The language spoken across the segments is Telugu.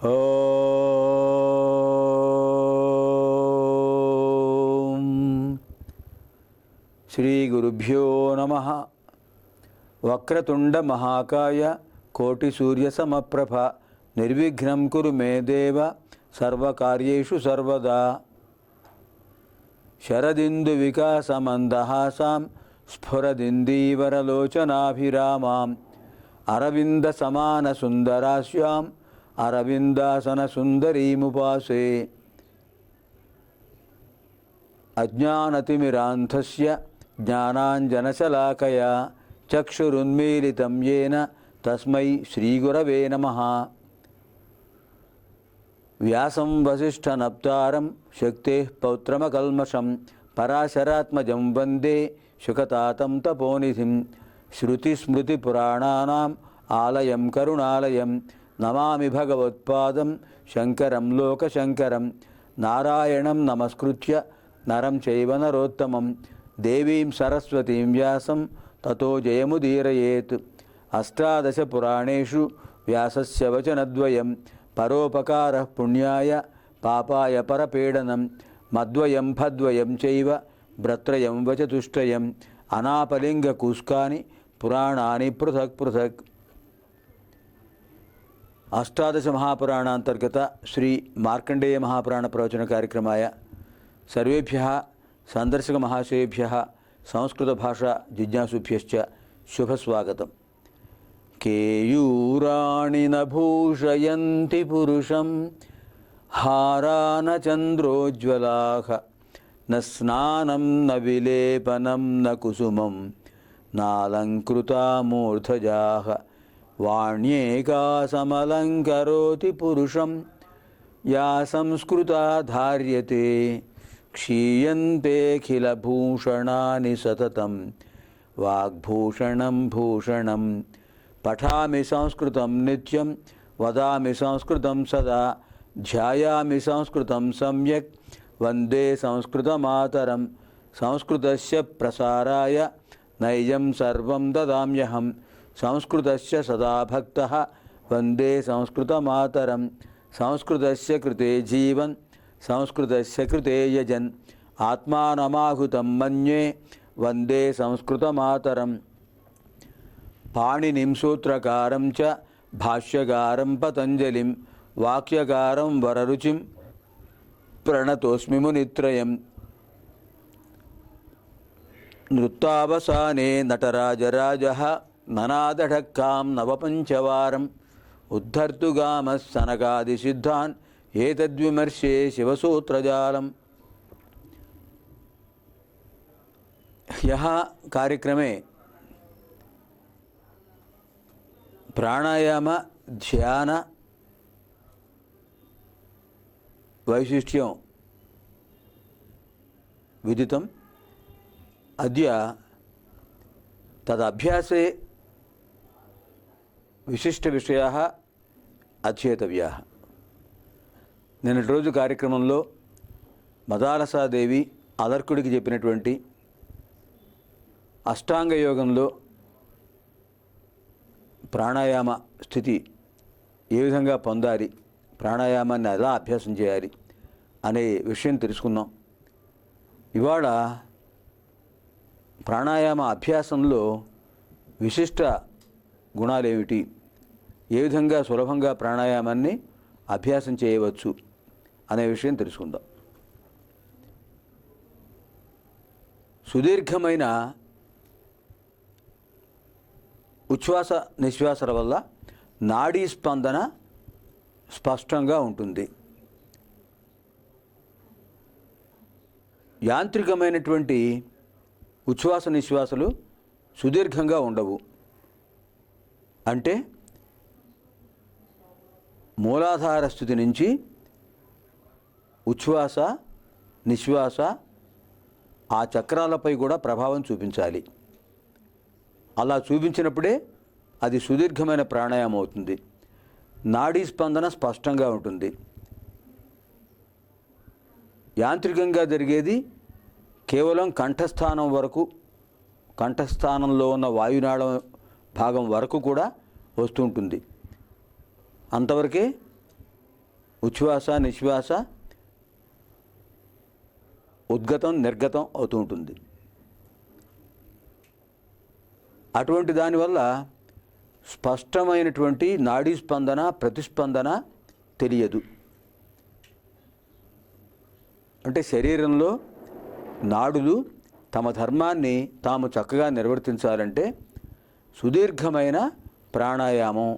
ఓం శ్రీ గురుభ్యో నమః. వక్రతుండ మహాకాయ కోటి సూర్య సమప్రభ నిర్విఘ్నం కురు మే దేవ సర్వకార్యేషు సర్వదా. శరదిందు వికాసమందహాసాం స్ఫురదిందీవరలోచనాభిరామాం అరవింద సమాన సుందరాస్యాం అరవిందాసన సుందరీముపాసే. అజ్ఞానతిమిరాంధస్య జ్ఞానాంజనశలాకయా చక్షురున్మీలితం యేన తస్మై శ్రీగురవే నమః. వ్యాసం వసిష్ఠనప్తారం శక్తేః పౌత్రమకల్మషం పరాశరాత్మజం వందే శుకతాతం తపోనిధిం. శృతిస్మృతిపురాణానాం ఆలయం కరుణాలయం నమామి భగవత్పాదం శంకరం లోకశంకరం. నారాయణం నమస్కృత్య నరం చైవ నరోత్తమం దేవీం సరస్వతీం వ్యాసం తతో జయముదీరయేత్. అష్టాదశ పురాణేషు వ్యాసస్య వచనద్వయం పరోపకారః పుణ్యాయ పాపాయ పరపీడనం. మద్వయం భద్వయం చైవ భ్రత్రయం వచతుష్టయం అనాపలింగకూస్కాని పురాణాని పృథక్ పృథక్. అష్టాదశ మహాపురాణాంతర్గత శ్రీ మార్కండేయ మహాపురాణ ప్రవచన కార్యక్రమాయ సర్వేభ్యః సందర్శక మహాశయేభ్యః సంస్కృత భాషా జిజ్ఞాసుభ్యశ్చ శుభస్వాగతం. కేయూరాణి న భూషయంతి పురుషం హారాన చంద్రోజ్వలాః న స్నానం న విలేపనం న కుసుమం నాలంకృతా మూర్ధజాః. వాణ్యేకా సమలంకరోతి పురుషం యా సంస్కృతా ధార్యతే క్షీయంతేఖిలభూషణాని సతతం వాగ్భూషణం భూషణం. పఠామి సంస్కృతం నిత్యం వదామి సంస్కృతం సదా ధ్యాయామి సంస్కృతం సమ్యక్ వందే సంస్కృతమాతరం. సంస్కృతస్య ప్రసారాయ నైజం సర్వం దదామ్యహం సంస్కృతస్య సదా భక్తః వందే సంస్కృతమాతరం. సంస్కృతస్య కృతే జీవన్ సంస్కృతస్య కృతే యజన్ ఆత్మానమాహుతం మన్యే వందే సంస్కృతమాతరం. పాణినిం సూత్రకారం చ భాష్యకారం పతంజలిం వాక్యకారం వరరుచిం ప్రణతోస్మి మునిత్రయం. నృత్తావసానే నటరాజరాజః ననాదఢక్కాం నవపంచవారం ఉద్ధర్తుగామః సనకాదిసిద్ధాన్ ఏతద్విమర్శే శివసూత్రజాలం. ह्यः कार्यक्रमे प्राणायाम ध्यान वैशिष्ट्यं विदितम्. अद्य तदभ्यासे विशिष्टविषयाः अध्येतव्याः. నిన్నటి రోజు కార్యక్రమంలో మదాలసాదేవి అదర్కుడికి చెప్పినటువంటి అష్టాంగ యోగంలో ప్రాణాయామ స్థితి ఏ విధంగా పొందాలి, ప్రాణాయామాన్ని ఎలా అభ్యాసం చేయాలి అనే విషయం తెలుసుకున్నాం. ఇవాళ ప్రాణాయామ అభ్యాసంలో విశిష్ట గుణాలేమిటి, ఏ విధంగా సులభంగా ప్రాణాయామాన్ని అభ్యాసం చేయవచ్చు అనే విషయం తెలుసుకుందాం. సుదీర్ఘమైన ఉచ్ఛ్వాస నిశ్వాసాల వల్ల నాడీ స్పందన స్పష్టంగా ఉంటుంది. యాంత్రికమైనటువంటి ఉచ్ఛ్వాస నిశ్వాసాలు సుదీర్ఘంగా ఉండవు. అంటే మూలాధార స్థితి నుంచి ఉచ్ఛ్వాస నిశ్వాస ఆ చక్రాలపై కూడా ప్రభావం చూపించాలి. అలా చూపించినప్పుడే అది సుదీర్ఘమైన ప్రాణాయామం అవుతుంది. నాడీ స్పందన స్పష్టంగా ఉంటుంది. యాంత్రికంగా జరిగేది కేవలం కంఠస్థానం వరకు, కంఠస్థానంలో ఉన్న వాయునాళం భాగం వరకు కూడా వస్తుంటుంది. అంతవరకే ఉచ్ఛ్వాస నిశ్వాస ఉద్గతం నిర్గతం అవుతూ ఉంటుంది. అటువంటి దానివల్ల స్పష్టమైనటువంటి నాడీ స్పందన ప్రతిస్పందన తెలియదు. అంటే శరీరంలో నాడులు తమ ధర్మాన్ని తాము చక్కగా నిర్వర్తించాలంటే సుదీర్ఘమైన ప్రాణాయామం,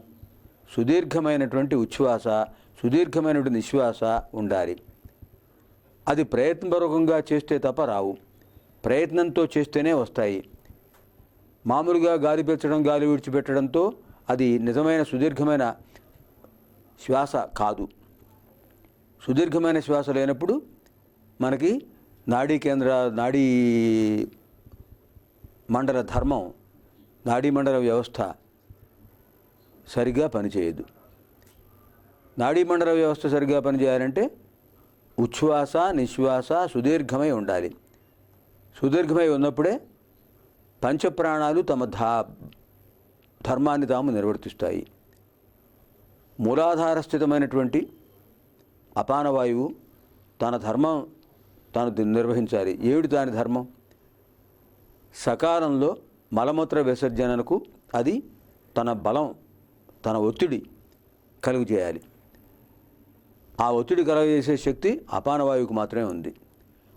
సుదీర్ఘమైనటువంటి ఉచ్ఛ్వాస, సుదీర్ఘమైనటువంటి నిశ్వాస ఉండాలి. అది ప్రయత్నపూర్వకంగా చేస్తే తప్ప రావు, ప్రయత్నంతో చేస్తేనే వస్తాయి. మామూలుగా గాలి పీల్చడం, గాలి విడిచిపెట్టడంతో అది నిజమైన సుదీర్ఘమైన శ్వాస కాదు. సుదీర్ఘమైన శ్వాస లేనప్పుడు మనకి నాడీ మండల ధర్మం, నాడీ మండల వ్యవస్థ సరిగ్గా పనిచేయదు. నాడీ మండల వ్యవస్థ సరిగ్గా పనిచేయాలంటే ఉచ్ఛ్వాస నిశ్వాస సుదీర్ఘమై ఉండాలి. సుదీర్ఘమై ఉన్నప్పుడే పంచప్రాణాలు తమ ధర్మాన్ని తాము నిర్వర్తిస్తాయి. మూలాధార స్థితమైనటువంటి అపానవాయువు తన ధర్మం తాను నిర్వహించాలి. ఏమిటి దాని ధర్మం? సకాలంలో మలమూత్ర విసర్జనకు అది తన బలం, తన ఒత్తిడి కలుగు చేయాలి. ఆ ఒత్తిడి కలుగజేసే శక్తి అపానవాయువుకు మాత్రమే ఉంది.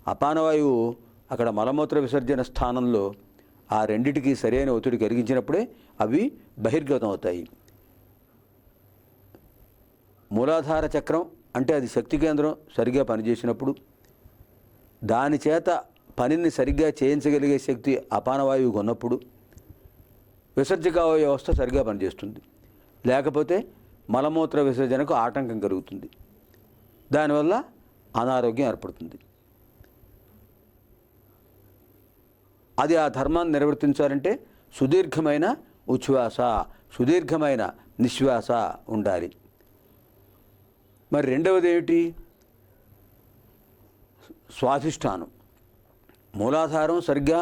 అపానవాయువు అక్కడ మలమూత్ర విసర్జన స్థానంలో ఆ రెండిటికి సరైన ఒత్తిడి కలిగించినప్పుడే అవి బహిర్గతం అవుతాయి. మూలాధార చక్రం అంటే అది శక్తి కేంద్రం సరిగ్గా పనిచేసినప్పుడు, దాని చేత పనిని సరిగ్గా చేయించగలిగే శక్తి అపానవాయువుకు ఉన్నప్పుడు విసర్జక వ్యవస్థ సరిగ్గా పనిచేస్తుంది. లేకపోతే మలమూత్ర విసర్జనకు ఆటంకం కలుగుతుంది. దానివల్ల అనారోగ్యం ఏర్పడుతుంది. అది ఆ ధర్మాన్ని నిర్వర్తించాలంటే సుదీర్ఘమైన ఉచ్ఛ్వాస, సుదీర్ఘమైన నిశ్వాస ఉండాలి. మరి రెండవది ఏమిటి? స్వాధిష్టానం. మూలాధారం సరిగ్గా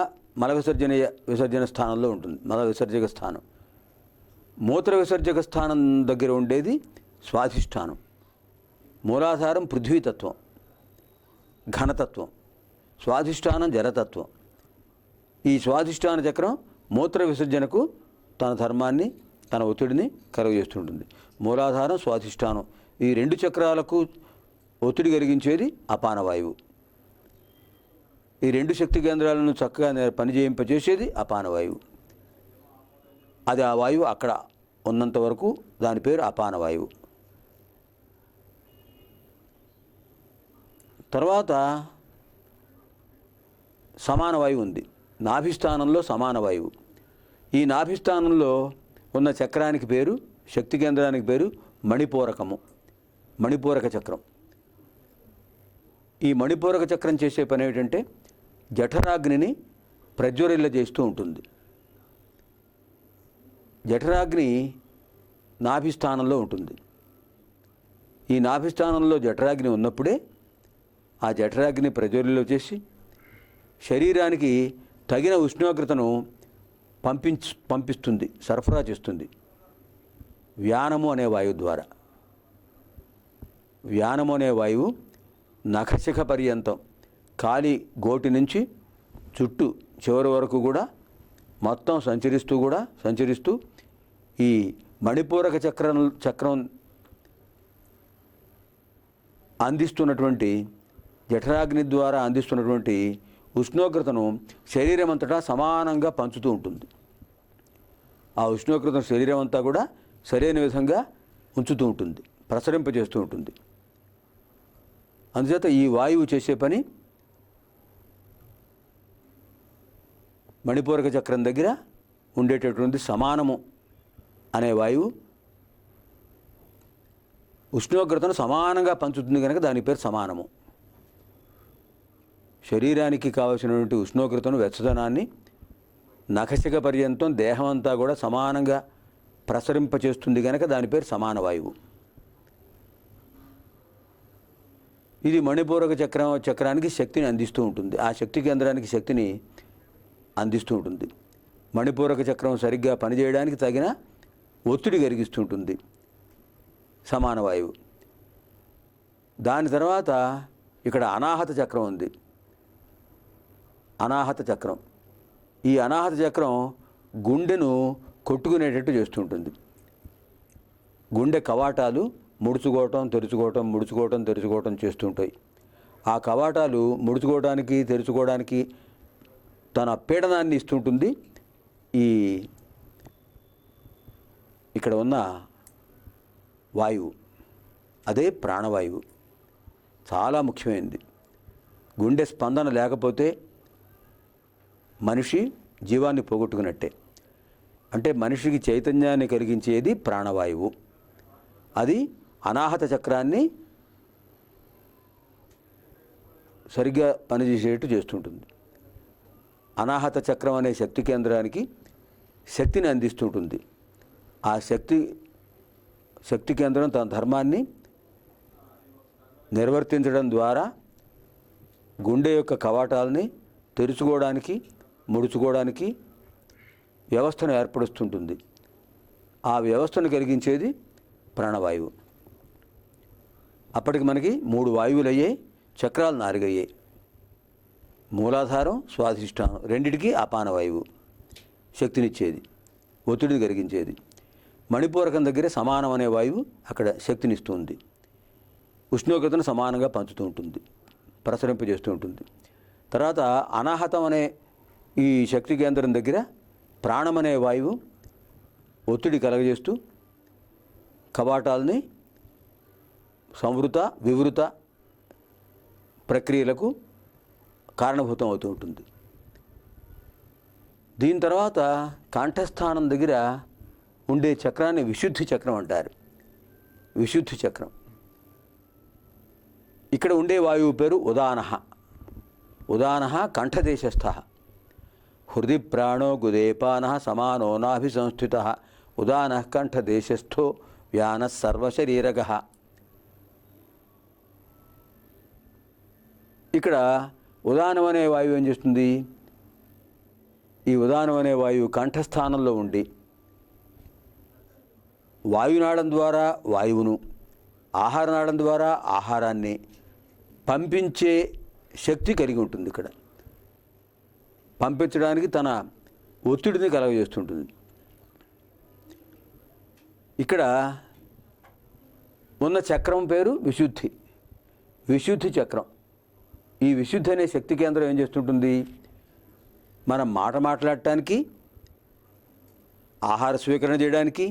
విసర్జన స్థానంలో ఉంటుంది, మల విసర్జక స్థానం. మూత్ర విసర్జక స్థానం దగ్గర ఉండేది స్వాధిష్టానం. మూలాధారం పృథ్వీతత్వం, ఘనతత్వం. స్వాధిష్టానం జలతత్వం. ఈ స్వాధిష్టాన చక్రం మూత్ర విసర్జనకు తన ధర్మాన్ని, తన ఒత్తిడిని కలుగజేస్తుంటుంది. మూలాధారం, స్వాధిష్టానం ఈ రెండు చక్రాలకు ఒత్తిడి కలిగించేది అపానవాయువు. ఈ రెండు శక్తి కేంద్రాలను చక్కగా పనిచేయింపజేసేది అపానవాయువు. అది ఆ వాయువు అక్కడ ఉన్నంత వరకు దాని పేరు అపానవాయువు. తర్వాత సమాన వాయువు ఉంది. నాభిస్థానంలో సమాన వాయువు. ఈ నాభిస్థానంలో ఉన్న చక్రానికి పేరు, శక్తి కేంద్రానికి పేరు మణిపూరకము, మణిపూరక చక్రం. ఈ మణిపూరక చక్రం చేసే పని ఏమిటంటే జఠరాగ్నిని ప్రజ్వరిల్లజేస్తూ ఉంటుంది. జఠరాగ్ని నాభిస్థానంలో ఉంటుంది. ఈ నాభిస్థానంలో జఠరాగ్ని ఉన్నప్పుడే ఆ జఠరాగ్ని ప్రజ్వరిల్లో చేసి శరీరానికి తగిన ఉష్ణోగ్రతను పంపిస్తుంది, సరఫరా చేస్తుంది వ్యానము అనే వాయువు ద్వారా. వ్యానము అనే వాయువు నఖశిఖ పర్యంతం, కాలి గోటి నుంచి చుట్టూ చివరి వరకు కూడా మొత్తం సంచరిస్తూ ఈ మణిపూరక చక్రం అందిస్తున్నటువంటి, జఠరాగ్ని ద్వారా అందిస్తున్నటువంటి ఉష్ణోగ్రతను శరీరం అంతటా సమానంగా పంచుతూ ఉంటుంది. ఆ ఉష్ణోగ్రతను శరీరం అంతా కూడా సరైన విధంగా ఉంచుతూ ఉంటుంది, ప్రసరింపజేస్తూ ఉంటుంది. అందుచేత ఈ వాయువు చేసే పని మణిపూరక చక్రం దగ్గర ఉండేటటువంటి సమానము అనే వాయువు ఉష్ణోగ్రతను సమానంగా పంచుతుంది కనుక దాని పేరు సమానము. శరీరానికి కావలసినటువంటి ఉష్ణోగ్రతను, వెచ్చదనాన్ని నఖశిఖ పర్యంతం దేహం అంతా కూడా సమానంగా ప్రసరింపచేస్తుంది కనుక దాని పేరు సమాన వాయువు. ఇది మణిపూరక చక్రానికి శక్తిని అందిస్తూ ఉంటుంది. ఆ శక్తి కేంద్రానికి శక్తిని అందిస్తూ ఉంటుంది. మణిపూరక చక్రం సరిగ్గా పనిచేయడానికి తగిన ఒత్తిడి కలిగిస్తుంటుంది సమాన వాయువు. దాని తర్వాత ఇక్కడ అనాహత చక్రం ఉంది. అనాహత చక్రం, ఈ అనాహత చక్రం గుండెను కొట్టుకునేటట్టు చేస్తుంటుంది. గుండె కవాటాలు ముడుచుకోవటం తెరుచుకోవటం, ముడుచుకోవటం తెరుచుకోవటం చేస్తుంటాయి. ఆ కవాటాలు ముడుచుకోవడానికి తెరుచుకోవడానికి తన పీడనాన్ని ఇస్తుంటుంది ఈ ఇక్కడ ఉన్న వాయువు. అదే ప్రాణవాయువు. చాలా ముఖ్యమైనది. గుండె స్పందన లేకపోతే మనిషి జీవాన్ని పోగొట్టుకున్నట్టే. అంటే మనిషికి చైతన్యాన్ని కలిగించేది ప్రాణవాయువు. అది అనాహత చక్రాన్ని సరిగ్గా పనిచేసేట్టు చేస్తుంటుంది. అనాహత చక్రం అనే శక్తి కేంద్రానికి శక్తిని అందిస్తుంటుంది. ఆ శక్తి కేంద్రం తన ధర్మాన్ని నిర్వర్తించడం ద్వారా గుండె యొక్క కవాటాలని తెరుచుకోవడానికి ముడుచుకోవడానికి వ్యవస్థను ఏర్పరుస్తుంటుంది. ఆ వ్యవస్థను కలిగించేది ప్రాణవాయువు. అప్పటికి మనకి 3 వాయువులు అయ్యాయి, చక్రాలు 4 అయ్యాయి. మూలాధారం, స్వాధిష్టానం రెండిటికి అపానవాయువు శక్తినిచ్చేది, ఒత్తిడిని కలిగించేది. మణిపూరకం దగ్గర సమానం అనే వాయువు అక్కడ శక్తినిస్తుంది. ఉష్ణోగ్రతను సమానంగా పంచుతూ ఉంటుంది, ప్రసరింపజేస్తూ ఉంటుంది. తర్వాత అనాహతం అనే ఈ శక్తి కేంద్రం దగ్గర ప్రాణం అనే వాయువు ఒత్తిడి కలగజేస్తూ కవాటాలని సంవృత వివృత ప్రక్రియలకు కారణభూతం అవుతూ ఉంటుంది. దీని తర్వాత కంఠస్థానం దగ్గర ఉండే చక్రాన్ని విశుద్ధి చక్రం అంటారు. విశుద్ధి చక్రం. ఇక్కడ ఉండే వాయువు పేరు ఉదానః. ఉదానః కంఠదేశస్థ. హృది ప్రాణో గుదేపానః సమానో నాభిసంస్థితః ఉదానః కంఠదేశస్థో వ్యానః సర్వశరీరగః. ఇక్కడ ఉదానం అనే వాయువు ఏం చేస్తుంది? ఈ ఉదానం అనే వాయువు కంఠస్థానంలో ఉండి వాయునాళం ద్వారా వాయువును, ఆహారనాళం ద్వారా ఆహారాన్ని పంపించే శక్తి కలిగి ఉంటుంది. ఇక్కడ పంపించడానికి తన ఒత్తిడిని కలగజేస్తుంటుంది. ఇక్కడ ఉన్న చక్రం పేరు విశుద్ధి. విశుద్ధి చక్రం. ఈ విశుద్ధి అనే శక్తి కేంద్రం ఏం చేస్తుంటుంది? మనం మాట్లాడటానికి, ఆహార స్వీకరణ చేయడానికి,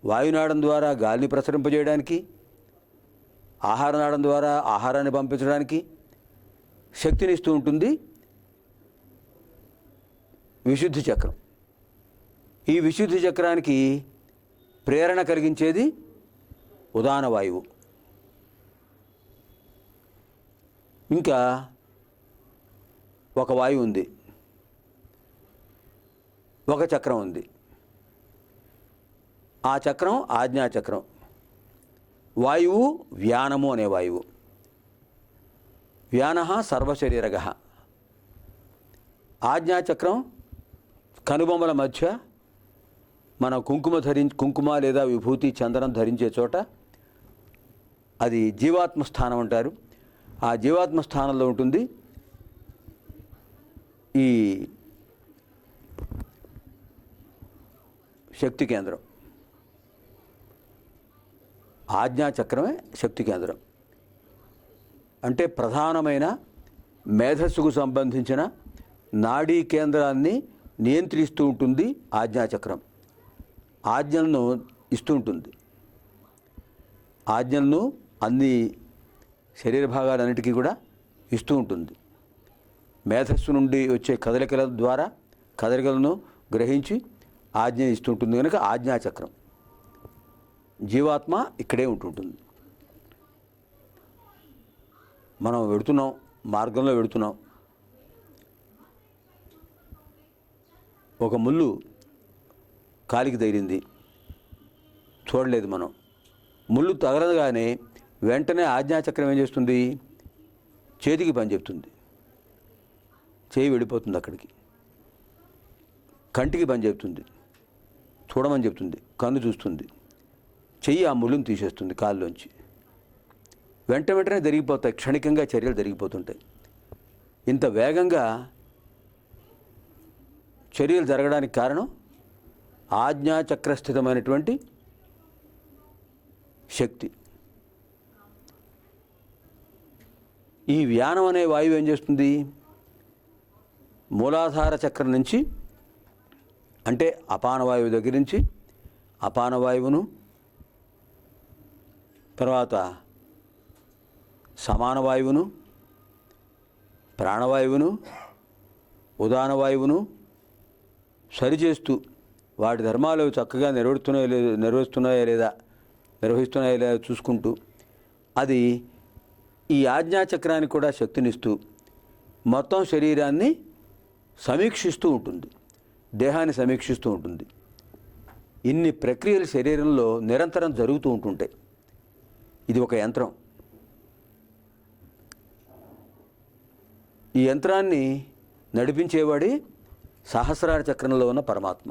వాయునాళం ద్వారా గాలిని ప్రసరింపజేయడానికి, ఆహారనాళం ద్వారా ఆహారాన్ని పంపించడానికి శక్తినిస్తూ ఉంటుంది విశుద్ధి చక్రం. ఈ విశుద్ధి చక్రానికి ప్రేరణ కలిగించేది ఉదాన వాయువు. ఇంకా ఒక వాయువు ఉంది, ఒక చక్రం ఉంది. ఆ చక్రం ఆజ్ఞాచక్రం. వాయువు వ్యానము అనే వాయువు. వ్యానః సర్వశరీరగః. ఆజ్ఞాచక్రం కనుబొమ్మల మధ్య మనం కుంకుమ లేదా విభూతి చందనం ధరించే చోట అది జీవాత్మ స్థానం అంటారు. ఆ జీవాత్మ స్థానంలో ఉంటుంది ఈ శక్తి కేంద్రం. ఆజ్ఞాచక్రమే శక్తి కేంద్రం. అంటే ప్రధానమైన మేధస్సుకు సంబంధించిన నాడీ కేంద్రాన్ని నియంత్రిస్తూ ఉంటుంది ఆజ్ఞాచక్రం. ఆజ్ఞలను ఇస్తూ ఉంటుంది. ఆజ్ఞలను అన్ని శరీర భాగాలన్నిటికీ కూడా ఇస్తూ ఉంటుంది. మేధస్సు నుండి వచ్చే కదలికల ద్వారా కదలికలను గ్రహించి ఆజ్ఞ ఇస్తుంటుంది కనుక ఆజ్ఞాచక్రం. జీవాత్మ ఇక్కడే ఉంటుంటుంది. మనం వెడుతున్నాం, మార్గంలో వెడుతున్నాం. ఒక ముళ్ళు కాలికి తగిలింది, చూడలేదు మనం. ముళ్ళు తగలగానే వెంటనే ఆజ్ఞాచక్రం ఏం చేస్తుంది? చేతికి పని చెప్తుంది. చేయి వెళ్ళిపోతుంది అక్కడికి. కంటికి పని చెప్తుంది, చూడమని చెప్తుంది. కన్ను చూస్తుంది. చెయ్యి ఆ ముళ్ళుని తీసేస్తుంది కాళ్ళలోంచి. వెంటనే జరిగిపోతాయి, క్షణికంగా చర్యలు జరిగిపోతుంటాయి. ఇంత వేగంగా చర్యలు జరగడానికి కారణం ఆజ్ఞాచక్రస్థితమైనటువంటి శక్తి. ఈ వ్యానం అనే వాయువు ఏం చేస్తుంది? మూలాధార చక్రం నుంచి, అంటే అపానవాయువు దగ్గర నుంచి అపానవాయువును, తర్వాత సమానవాయువును, ప్రాణవాయువును, ఉదానవాయువును సరిచేస్తూ వాటి ధర్మాలు చక్కగా నిర్వహిస్తున్నాయా లేదా చూసుకుంటూ అది ఈ ఆజ్ఞాచక్రానికి కూడా శక్తినిస్తూ మొత్తం శరీరాన్ని సమీక్షిస్తూ ఉంటుంది, దేహాన్ని సమీక్షిస్తూ ఉంటుంది. ఇన్ని ప్రక్రియలు శరీరంలో నిరంతరం జరుగుతూ ఉంటుంటాయి. ఇది ఒక యంత్రం. ఈ యంత్రాన్ని నడిపించేవాడి సహస్రార చక్రంలో ఉన్న పరమాత్మ.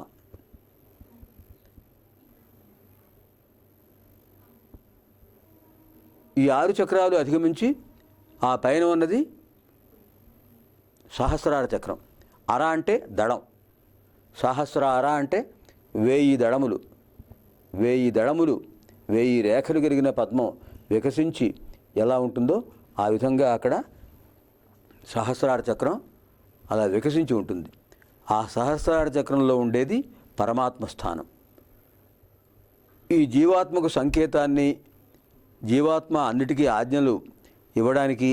ఈ 6 చక్రాలు అధిగమించి ఆ పైన ఉన్నది సహస్రార చక్రం. అర అంటే దడం, సహస్రార అంటే 1000 దళములు. 1000 దళములు, 1000 రేఖలు కలిగిన పద్మం వికసించి ఎలా ఉంటుందో ఆ విధంగా అక్కడ సహస్రార చక్రం అలా వికసించి ఉంటుంది. ఆ సహస్రార చక్రంలో ఉండేది పరమాత్మ స్థానం. ఈ జీవాత్మకు సంకేతాన్ని, జీవాత్మ అన్నిటికీ ఆజ్ఞలు ఇవ్వడానికి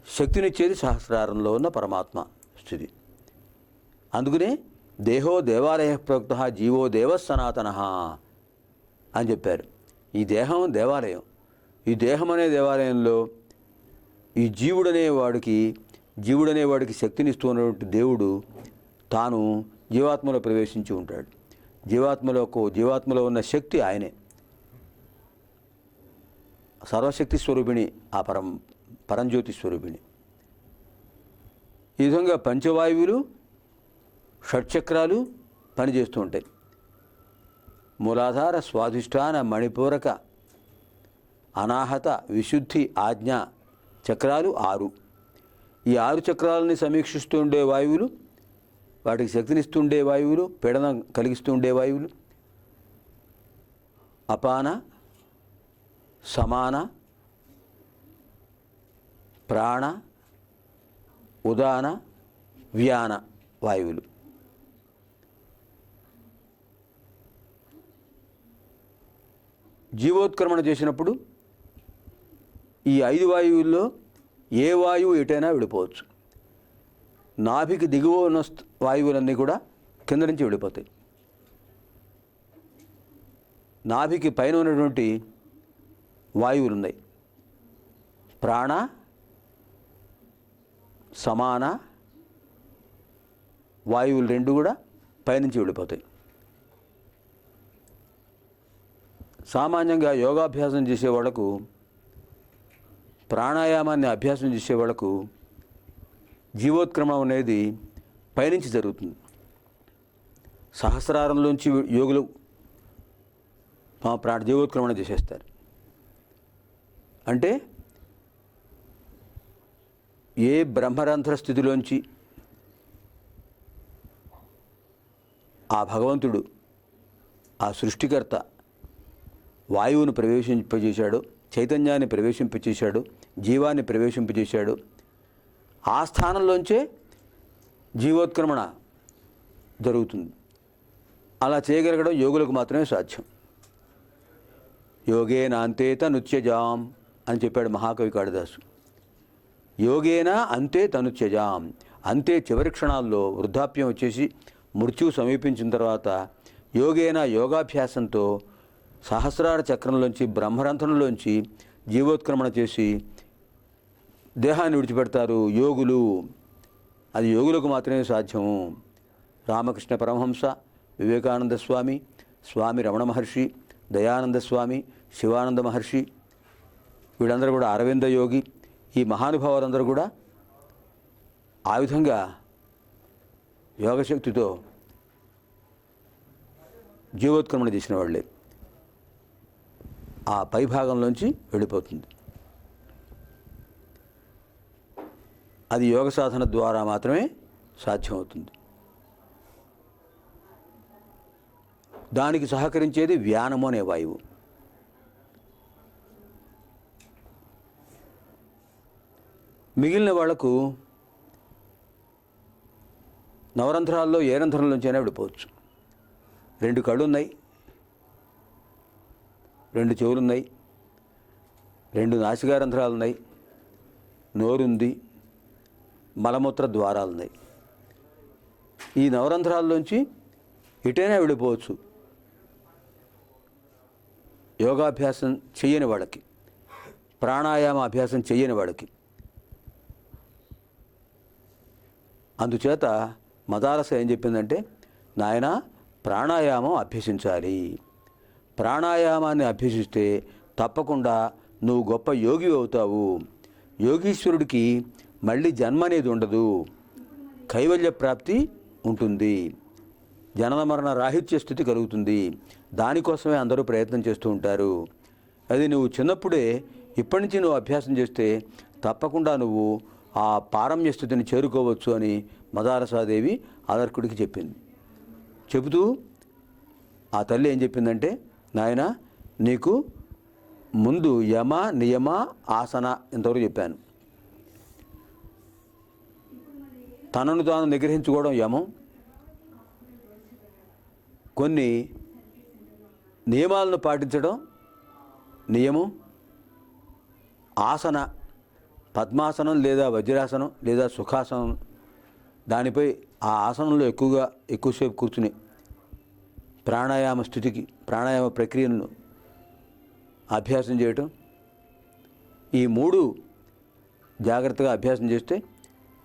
శక్తినిచ్చేది సహస్రారంలో ఉన్న పరమాత్మ స్థితి. అందుకనే దేహో దేవాలయ ప్రోక్త జీవో దేవ సనాతన అని చెప్పారు. ఈ దేహం దేవాలయం. ఈ దేహం అనే దేవాలయంలో ఈ జీవుడనేవాడికి శక్తినిస్తున్నటువంటి దేవుడు తాను జీవాత్మలో ప్రవేశించి ఉంటాడు. జీవాత్మలో ఉన్న శక్తి ఆయనే. సర్వశక్తి స్వరూపిణి ఆ పరంజ్యోతి స్వరూపిణి. ఈ విధంగా పంచవాయువులు, షట్చక్రాలు పనిచేస్తూ ఉంటాయి. మూలాధార, స్వాధిష్టాన, మణిపూరక, అనాహత, విశుద్ధి, ఆజ్ఞ చక్రాలు 6. ఈ 6 చక్రాలని సమీక్షిస్తూ ఉండే వాయువులు, వాటికి శక్తినిస్తుండే వాయువులు, పీడనం కలిగిస్తూ ఉండే వాయువులు అపాన, సమాన, ప్రాణ, ఉదాన, వ్యాన వాయువులు. జీవోత్క్రమణ చేసినప్పుడు ఈ 5 వాయువుల్లో ఏ వాయువు ఎటైనా వెళ్ళిపోవచ్చు. నాభికి దిగువ ఉన్న వాయువులన్నీ కూడా కింద నుంచి వెళ్ళిపోతాయి. నాభికి పైన ఉన్నటువంటి వాయువులు ఉన్నాయి. ప్రాణ, సమాన వాయువులు 2 కూడా పైనుంచి వెళ్ళిపోతాయి. సామాన్యంగా యోగాభ్యాసం చేసే వాళ్ళకు, ప్రాణాయామాన్ని అభ్యాసం చేసే వాళ్ళకు జీవోత్క్రమణం అనేది పైనుంచి జరుగుతుంది. సహస్రారంలోంచి యోగులు జీవోత్క్రమణ చేసేస్తారు. అంటే ఏ బ్రహ్మరంధ్ర స్థితిలోంచి ఆ భగవంతుడు, ఆ సృష్టికర్త వాయువును ప్రవేశింపజేశాడు, చైతన్యాన్ని ప్రవేశింపచేశాడు, జీవాన్ని ప్రవేశింపజేశాడు, ఆ స్థానంలోంచే జీవోత్క్రమణ జరుగుతుంది. అలా చేయగలగడం యోగులకు మాత్రమే సాధ్యం. యోగేన అంతే తనుత్యజాం అని చెప్పాడు మహాకవి కాళిదాసు. యోగేన అంతే తనుత్యజాం, అంతే చివరి క్షణాల్లో వృద్ధాప్యం వచ్చేసి మృత్యువు సమీపించిన తర్వాత యోగేన యోగాభ్యాసంతో సహస్రార చక్రంలోంచి, బ్రహ్మరంధ్రంలోంచి జీవోత్క్రమణ చేసి దేహాన్ని విడిచిపెడతారు యోగులు. అది యోగులకు మాత్రమే సాధ్యము. రామకృష్ణ పరమహంస, వివేకానంద స్వామి, స్వామి రమణ మహర్షి, దయానంద స్వామి, శివానంద మహర్షి, వీళ్ళందరూ కూడా, అరవింద యోగి, ఈ మహానుభావులందరూ కూడా ఆ విధంగా యోగశక్తితో జీవోత్క్రమణ చేసిన వాళ్ళే. ఆ పై భాగంలోంచి వెళ్ళిపోతుంది. అది యోగ సాధన ద్వారా మాత్రమే సాధ్యమవుతుంది. దానికి సహకరించేది వ్యానము అనే వాయువు. మిగిలిన వాళ్లకు నవరంధ్రాల్లో ఏ రంధ్రం నుంచైనా విడిపోవచ్చు. 2 కళ్ళు ఉన్నాయి, 2 చెవులున్నాయి, 2 నాసికారంధ్రాలు ఉన్నాయి, నోరుంది, మలమూత్ర ద్వారాలున్నాయి. ఈ నవరంధ్రాల్లోంచి ఇటైనా విడిపోవచ్చు. యోగాభ్యాసం చెయ్యని వాళ్ళకి, ప్రాణాయామ అభ్యాసం చెయ్యని వాళ్ళకి. అందుచేత మదాలస ఏం చెప్పిందంటే, నాయన ప్రాణాయామం అభ్యసించాలి. ప్రాణాయామాన్ని అభ్యసిస్తే తప్పకుండా నువ్వు గొప్ప యోగి అవుతావు. యోగీశ్వరుడికి మళ్ళీ జన్మ అనేది ఉండదు, కైవల్య ప్రాప్తి ఉంటుంది, జనన మరణ రాహిత్య స్థితి కలుగుతుంది. దానికోసమే అందరూ ప్రయత్నం చేస్తూ ఉంటారు. అది నువ్వు చిన్నప్పుడే ఇప్పటి నుంచి నువ్వు అభ్యాసం చేస్తే తప్పకుండా నువ్వు ఆ పారమ్య స్థితిని చేరుకోవచ్చు అని మదాలసాదేవి అలర్కుడికి చెప్పింది. చెబుతూ ఆ తల్లి ఏం చెప్పిందంటే, నాయన నీకు ముందు యమ నియమ ఆసన ఇంతవరకు చెప్పాను. తనను తాను నిగ్రహించుకోవడం యమం, కొన్ని నియమాలను పాటించడం నియమం, ఆసన పద్మాసనం లేదా వజ్రాసనం లేదా సుఖాసనం, దానిపై ఆ ఆసనంలో ఎక్కువసేపు కూర్చుని ప్రాణాయామ స్థితికి ప్రాణాయామ ప్రక్రియను అభ్యాసం చేయటం. ఈ 3 జాగ్రత్తగా అభ్యాసం చేస్తే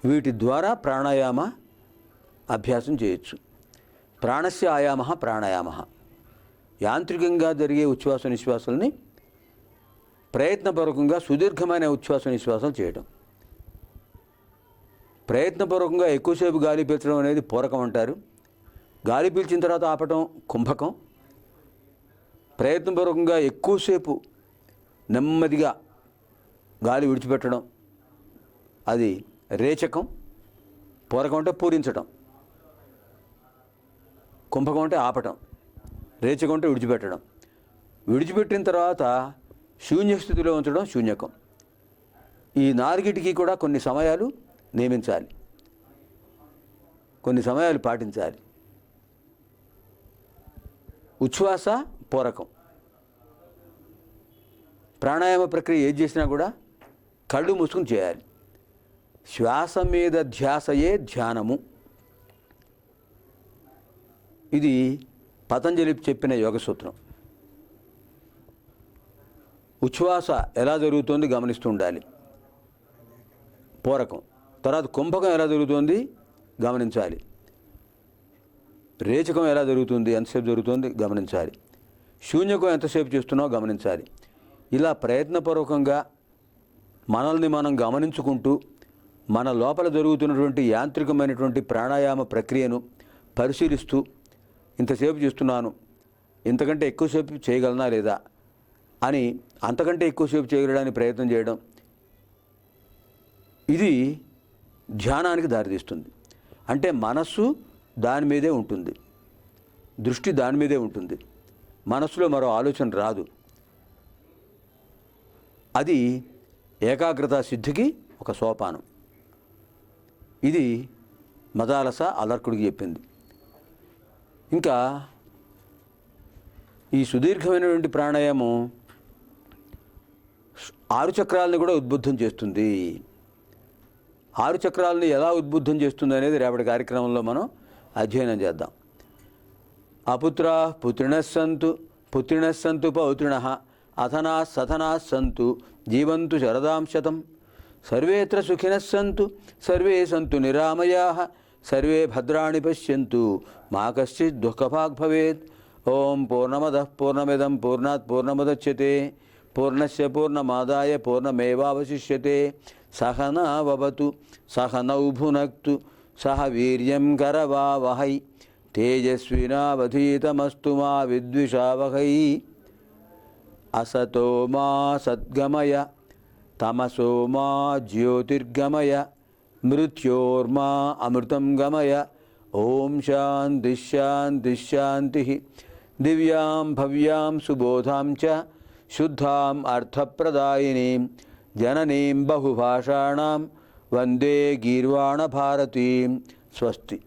వీటి ద్వారా ప్రాణాయామ అభ్యాసం చేయొచ్చు. ప్రాణస్య ఆయామ ప్రాణాయామ, యాంత్రికంగా జరిగే ఉచ్ఛ్వాస నిశ్వాసాలని ప్రయత్నపూర్వకంగా సుదీర్ఘమైన ఉచ్ఛ్వాస నిశ్వాసాలు చేయటం. ప్రయత్నపూర్వకంగా ఎక్కువసేపు గాలి పీల్చడం అనేది పూరకం అంటారు. గాలి పీల్చిన తర్వాత ఆపటం కుంభకం. ప్రయత్నపూర్వకంగా ఎక్కువసేపు నెమ్మదిగా గాలి విడిచిపెట్టడం అది రేచకం. పూరకం అంటే పూరించటం, కుంభకం అంటే ఆపటం, రేచకం అంటే విడిచిపెట్టడం. విడిచిపెట్టిన తర్వాత శూన్యస్థితిలో ఉంచడం శూన్యకం. ఈ 4టికి కూడా కొన్ని సమయాలు నియమించాలి, కొన్ని సమయాలు పాటించాలి. ఉచ్ఛ్వాస పూరకం. ప్రాణాయామ ప్రక్రియ ఏది చేసినా కూడా కళ్ళు మూసుకుని చేయాలి. శ్వాస మీద ధ్యాసయే ధ్యానము. ఇది పతంజలి చెప్పిన యోగ సూత్రం. ఉచ్ఛ్వాస ఎలా జరుగుతోంది గమనిస్తూ ఉండాలి, పూరకం. తర్వాత కుంభకం ఎలా జరుగుతోంది గమనించాలి, రేచకం ఎలా జరుగుతుంది, ఎంతసేపు జరుగుతుంది గమనించాలి, శూన్యకం ఎంతసేపు చేస్తున్నావు గమనించాలి. ఇలా ప్రయత్నపూర్వకంగా మనల్ని మనం గమనించుకుంటూ మన లోపల జరుగుతున్నటువంటి యాంత్రికమైనటువంటి ప్రాణాయామ ప్రక్రియను పరిశీలిస్తూ, ఇంతసేపు చేస్తున్నాను, ఇంతకంటే ఎక్కువసేపు చేయగలనా లేదా అని అంతకంటే ఎక్కువసేపు చేయడానికి ప్రయత్నం చేయడం, ఇది ధ్యానానికి దారితీస్తుంది. అంటే మనస్సు దాని మీదే ఉంటుంది, దృష్టి దాని మీదే ఉంటుంది, మనస్సులో మరో ఆలోచన రాదు. అది ఏకాగ్రత సిద్ధికి ఒక సోపానం. ఇది మదాలస అలర్కుడికి చెప్పింది. ఇంకా ఈ సుదీర్ఘమైనటువంటి ప్రాణాయామం 6 చక్రాలని కూడా ఉద్బుద్ధం చేస్తుంది. 6 చక్రాలని ఎలా ఉద్బుద్ధం చేస్తుంది అనేది రేపటి కార్యక్రమంలో మనం అధ్యయనం చేద్దాం. అపుత్రా పుత్రిణస్సంతు పుత్రిణస్సంతు పౌత్రిణః అథనా సథనా సంతు జీవంతు శరదాం శతం సర్వేత్ర సుఖినస్సంతు సర్వే సంతు నిరామయాః సర్వే భద్రాణి పశ్యంతు మా కశ్చిత్ దుఃఖభాగ్ భవేత్. ఓం పూర్ణమదః పూర్ణమిదం పూర్ణాత్ పూర్ణముదచ్యతే పూర్ణస్య పూర్ణమాదాయ పూర్ణమేవావశిష్యతే. సహనావవతు సహనౌ భునక్తు సహ వీర్యం కరవావహై తేజస్వినావధీతమస్తు మా విద్విషావహై. అసతో మా సద్గమయ తమసో మా జ్యోతిర్గమయ మృత్యోర్మా అమృతం గమయ. ఓం శాంతి శాంతి శాంతి. దివ్యాం భవ్యాం సుబోధాం చ శుద్ధాం అర్థప్రదాయినీం జననీం బహుభాషాణాం వందే గీర్వాణ భారతీం. స్వస్తి.